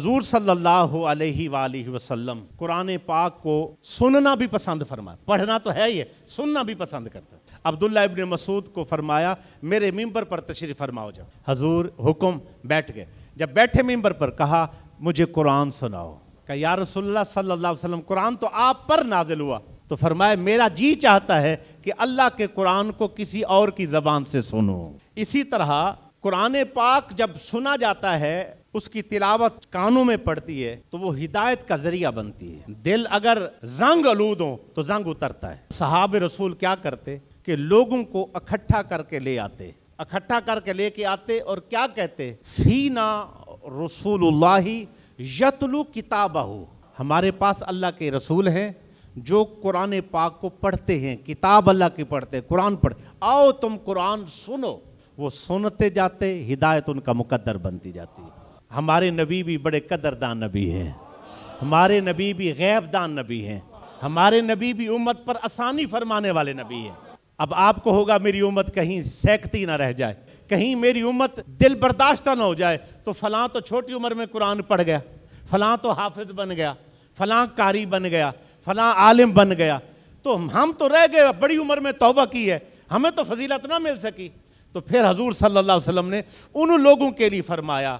حضور صلی اللہ علیہ وآلہ وسلم قرآن پاک کو سننا بھی پسند فرمایا، پڑھنا تو ہے ہی، سننا بھی پسند کرتا ہے۔ عبداللہ ابن مسعود کو فرمایا میرے ممبر پر تشریف فرماؤ جاؤ۔ حضور حکم، بیٹھ گئے۔ جب بیٹھے ممبر پر کہا مجھے قرآن سناؤ۔ کہ یا رسول اللہ صلی اللہ علیہ وسلم قرآن تو آپ پر نازل ہوا۔ تو فرمایا میرا جی چاہتا ہے کہ اللہ کے قرآن کو کسی اور کی زبان سے سنو۔ اسی طرح قرآن پاک جب سنا جاتا ہے، اس کی تلاوت کانوں میں پڑتی ہے تو وہ ہدایت کا ذریعہ بنتی ہے۔ دل اگر زنگ آلود ہو تو زنگ اترتا ہے۔ صحابہ رسول کیا کرتے کہ لوگوں کو اکٹھا کر کے لے آتے، اور کیا کہتے، فینا رسول اللہ یتلو کتابہ، ہمارے پاس اللہ کے رسول ہیں جو قرآن پاک کو پڑھتے ہیں، کتاب اللہ کی پڑھتے ہیں، قرآن پڑھتے، آؤ تم قرآن سنو۔ وہ سنتے جاتے، ہدایت ان کا مقدر بنتی جاتی ہے۔ ہمارے نبی بھی بڑے قدردان نبی ہیں، ہمارے نبی بھی غیب دان نبی ہیں، ہمارے نبی بھی امت پر آسانی فرمانے والے نبی ہیں۔ اب آپ کو ہوگا میری امت کہیں سیکتی نہ رہ جائے، کہیں میری امت دل برداشتہ نہ ہو جائے، تو فلاں تو چھوٹی عمر میں قرآن پڑھ گیا، فلاں تو حافظ بن گیا، فلاں قاری بن گیا، فلاں عالم بن گیا، تو ہم تو رہ گئے، بڑی عمر میں توبہ کی ہے، ہمیں تو فضیلت نہ مل سکی۔ تو پھر حضور صلی اللہ علیہ وسلم نے ان لوگوں کے لیے فرمایا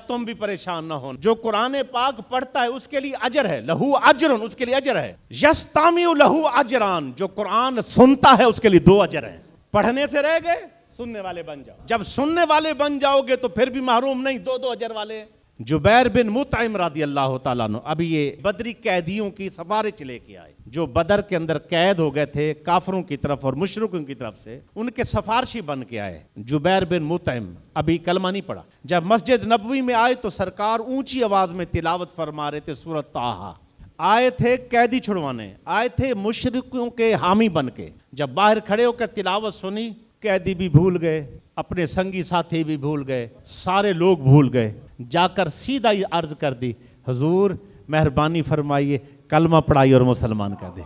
تم بھی پریشان نہ ہو، جو قرآن پاک پڑھتا ہے اس کے لیے اجر ہے، لہو اجرن، اس کے لیے اجر ہے، یستامع لہو اجران، جو قرآن سنتا ہے اس کے لیے 2 اجر ہیں۔ پڑھنے سے رہ گئے، سننے والے بن جاؤ، جب سننے والے بن جاؤ گے تو پھر بھی محروم نہیں، 2 اجر والے ہیں۔ جبیر بن مطعم رضی اللہ تعالیٰ عنہ، ابھی یہ بدری قیدیوں کی سفارش لے کے آئے، جو بدر کے اندر قید ہو گئے تھے کافروں کی طرف اور مشرکوں کی طرف سے، ان کے سفارشی بن کے آئے۔ جبیر بن مطعم ابھی کلمہ نہیں پڑھا، جب مسجد نبوی میں آئے تو سرکار اونچی آواز میں تلاوت فرما رہے تھے سورۃ طٰہٰ۔ آئے تھے قیدی چھڑوانے، آئے تھے مشرکوں کے حامی بن کے، جب باہر کھڑے ہو کر تلاوت سنی، قیدی بھی بھول گئے، اپنے سنگی ساتھی بھی بھول گئے، سارے لوگ بھول گئے۔ جا کر سیدھا ہی عرض کر دی، حضور مہربانی فرمائیے کلمہ پڑھائی اور مسلمان کر دے۔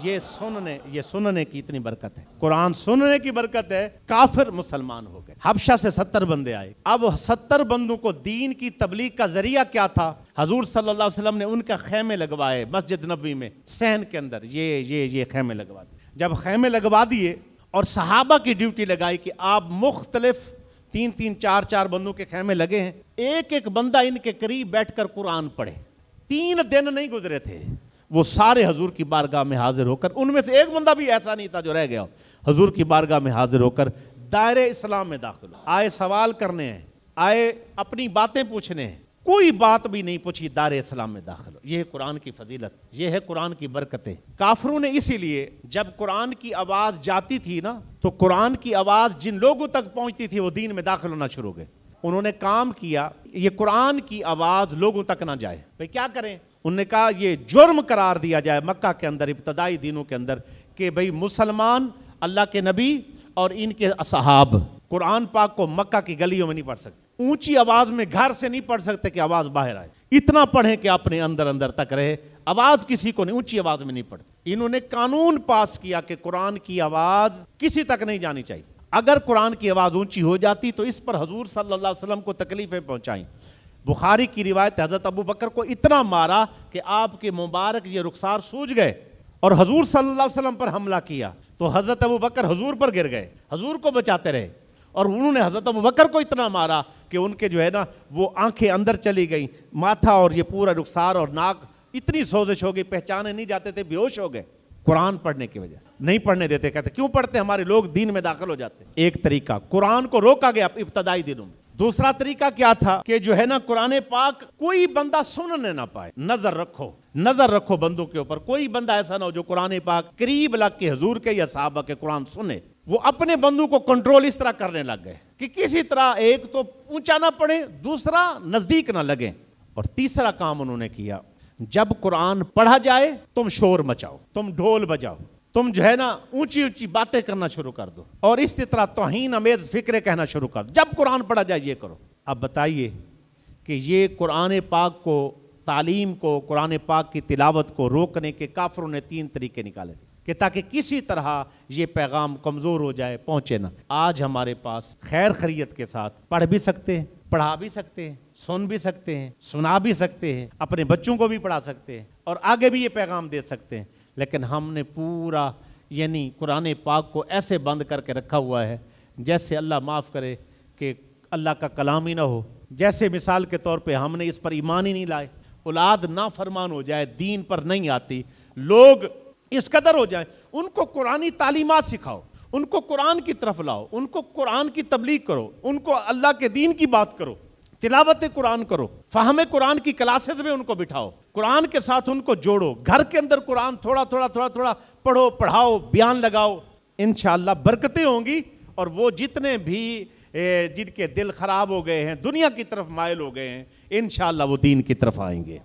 یہ سننے کی اتنی برکت ہے، قرآن سننے کی برکت ہے۔ کافر مسلمان ہو گئے، حبشہ سے 70 بندے آئے۔ اب 70 بندوں کو دین کی تبلیغ کا ذریعہ کیا تھا؟ حضور صلی اللہ علیہ وسلم نے ان کا خیمے لگوائے مسجد نبوی میں، صحن کے اندر یہ خیمے لگوا دیے۔ جب خیمے لگوا دیے اور صحابہ کی ڈیوٹی لگائی کہ آپ مختلف 3 4 بندوں کے خیمے لگے ہیں، ایک بندہ ان کے قریب بیٹھ کر قرآن پڑھے۔ 3 دن نہیں گزرے تھے، وہ سارے حضور کی بارگاہ میں حاضر ہو کر، ان میں سے ایک بندہ بھی ایسا نہیں تھا جو رہ گیا، حضور کی بارگاہ میں حاضر ہو کر دائرہ اسلام میں داخل ہو۔ آئے سوال کرنے ہیں، آئے اپنی باتیں پوچھنے ہیں، کوئی بات بھی نہیں پوچھی، دائرہ اسلام میں داخل ہو۔ یہ ہے قرآن کی فضیلت، یہ ہے قرآن کی برکتیں۔ کافروں نے اسی لیے جب قرآن کی آواز جاتی تھی نا، تو قرآن کی آواز جن لوگوں تک پہنچتی تھی وہ دین میں داخل ہونا شروع ہو گئے۔ انہوں نے کام کیا، یہ قرآن کی آواز لوگوں تک نہ جائے، بھئی کیا کریں؟ انہوں نے کہا یہ جرم قرار دیا جائے مکہ کے اندر، ابتدائی دینوں کے اندر، کہ بھئی مسلمان اللہ کے نبی اور ان کے اصحاب قرآن پاک کو مکہ کی گلیوں میں نہیں پڑھ سکتے، اونچی آواز میں گھر سے نہیں پڑھ سکتے کہ آواز باہر آئے، اتنا پڑھیں کہ اپنے اندر تک رہے، آواز کسی کو نہیں، اونچی آواز میں نہیں پڑھتے۔ انہوں نے قانون پاس کیا کہ قرآن کی آواز کسی تک نہیں جانی چاہیے، اگر قرآن کی آواز اونچی ہو جاتی تو اس پر حضور صلی اللہ علیہ وسلم کو تکلیفیں پہنچائیں۔ بخاری کی روایت، حضرت ابو بکر کو اتنا مارا کہ آپ کے مبارک یہ رخسار سوج گئے، اور حضور صلی اللہ علیہ وسلم پر حملہ کیا تو حضرت ابو بکر حضور پر گر گئے، حضور کو بچاتے رہے، اور انہوں نے حضرت ابو بکر کو اتنا مارا کہ ان کے جو ہے نا وہ آنکھیں اندر چلی گئیں، ماتھا اور یہ پورا رخسار اور ناک اتنی سوزش ہو گئی، پہچانے نہیں جاتے تھے، بے ہوش ہو گئے قرآن پڑھنے کی وجہ سے۔ نہیں پڑھنے دیتے، کہتے کیوں پڑھتے، ہمارے لوگ دین میں داخل ہو جاتے۔ ایک طریقہ قرآن کو روکا گیا ابتدائی دنوں میں۔ دوسرا طریقہ کیا تھا کہ جو ہے نا قرآن پاک کوئی بندہ سننے نہ پائے، نظر رکھو بندوں کے اوپر، کوئی بندہ ایسا نہ ہو جو قرآن پاک قریب لگ کے حضور کے یا صحابہ کے قرآن سنے۔ وہ اپنے بندوں کو کنٹرول اس طرح کرنے لگ گئے کہ کسی طرح ایک تو اونچا نہ پڑھے، دوسرا نزدیک نہ لگے، اور تیسرا کام انہوں نے کیا، جب قرآن پڑھا جائے تم شور مچاؤ، تم ڈھول بجاؤ، تم جو ہے نا اونچی باتیں کرنا شروع کر دو، اور اس طرح توہین امیز فکریں کہنا شروع کر دو، جب قرآن پڑھا جائے یہ کرو۔ اب بتائیے کہ یہ قرآن پاک کو، تعلیم کو، قرآن پاک کی تلاوت کو روکنے کے کافروں نے 3 طریقے نکالے تھے کہ تاکہ کسی طرح یہ پیغام کمزور ہو جائے، پہنچے نہ۔ آج ہمارے پاس خیر خیریت کے ساتھ پڑھ بھی سکتے ہیں، پڑھا بھی سکتے ہیں، سن بھی سکتے ہیں، سنا بھی سکتے ہیں، اپنے بچوں کو بھی پڑھا سکتے ہیں اور آگے بھی یہ پیغام دے سکتے ہیں، لیکن ہم نے پورا یعنی قرآن پاک کو ایسے بند کر کے رکھا ہوا ہے جیسے اللہ معاف کرے کہ اللہ کا کلام ہی نہ ہو. جیسے مثال کے طور پہ ہم نے اس پر ایمان ہی نہیں لائے، اولاد نافرمان ہو جائے، دین پر نہیں آتی، لوگ اس قدر ہو جائیں، ان کو قرآنی تعلیمات سکھاؤ، ان کو قرآن کی طرف لاؤ، ان کو قرآن کی تبلیغ کرو، ان کو اللہ کے دین کی بات کرو، تلاوت قرآن کرو، فہم قرآن کی کلاسز میں ان کو بٹھاؤ، قرآن کے ساتھ ان کو جوڑو، گھر کے اندر قرآن تھوڑا تھوڑا پڑھو، پڑھاؤ، بیان لگاؤ، انشاءاللہ برکتیں ہوں گی. اور وہ جتنے بھی جن کے دل خراب ہو گئے ہیں، دنیا کی طرف مائل ہو گئے ہیں، انشاءاللہ وہ دین کی طرف آئیں گے.